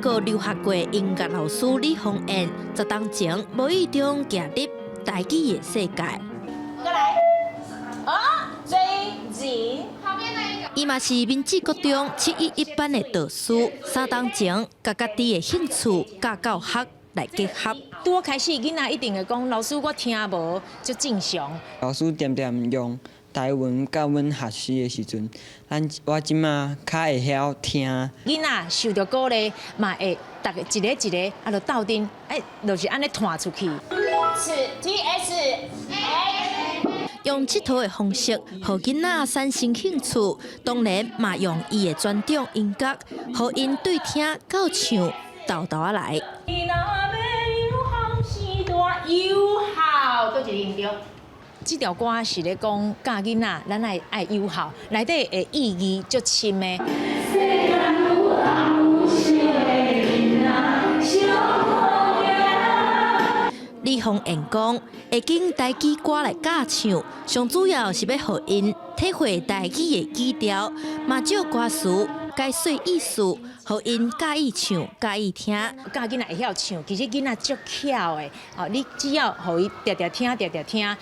个留学过音乐老师李宏彦，10当前无意中行入台语的世界。过来，追紧。伊嘛是民治国中711班的导师，3当前甲家己的兴趣甲教学来结合。拄开始囡仔一定会讲，老师我听无，就正常。老师点点用台文教阮学习的时阵，我即马较会晓听。囡仔受到鼓励，嘛会逐个一个一个就斗阵，就是安尼弹出去。TS。用佚佗的方式，互囡仔产生兴趣。当然嘛，用伊的专长音乐，互因对听到唱豆豆来。友好，倒一个音调。这条歌是咧讲教囡仔，咱爱友好，内底的意义足深的。李宏彦讲，会经台语歌来教唱，上主要是要互因体会台语的语调，嘛借歌词解说意思，互因介意唱、介意听。教囡仔会晓唱，其实囡仔足巧的。你只要互伊常常听、常常听，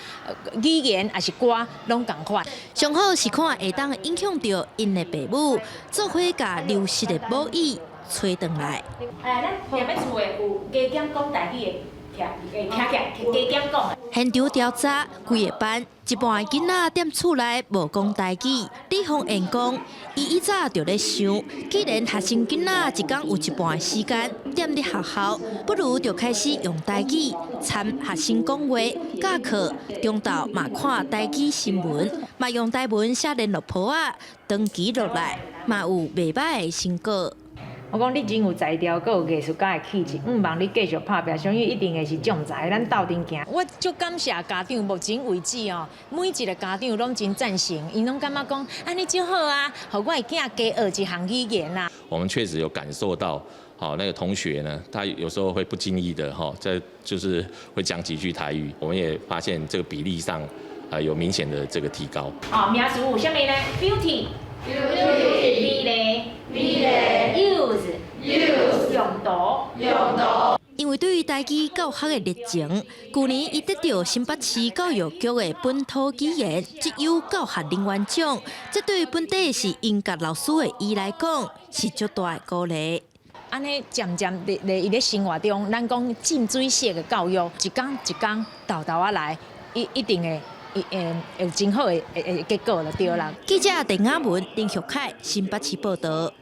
语言还是歌拢共款。上好是看会当影响到因的父母，做伙甲流失的母语吹转来。咱后壁厝的有加减讲台语的。听起来加减讲。现场调查，规个班一半囡仔踮厝内无讲台语。李宏彦讲，伊以早就咧想，既然学生囡仔一天有一半时间踮伫学校，不如就开始用台语参学生讲话、教课，中昼嘛看台语新闻，嘛用台文写联络簿啊，长期落来嘛有袂歹的成果。我讲你真有才调，阁有艺术家的气质，毋茫你继续拍拼，相信一定会是将才，咱斗阵行。我足感谢家长，目前为止哦，每一个家长拢真赞成，因拢感觉讲安尼就好啊，互我的囝加学一项语言啊。我们确实有感受到，那个同学呢，他有时候会不经意的这就是会讲几句台语，我们也发现这个比例上有明显的这个提高。名词有啥物呢 ？Beauty。use 用途。因为对于台语教学的热情，去年伊得到新北市教育局的本土语言绩优教学人员奖，这对本地是音乐老师的伊来讲是足大的鼓励。安尼渐渐伫伊咧生活中，咱讲浸水式的教育，一天一天豆豆来，一定会。有真好的结果就对啦。记者陈雅文、林旭凯，新北市报道。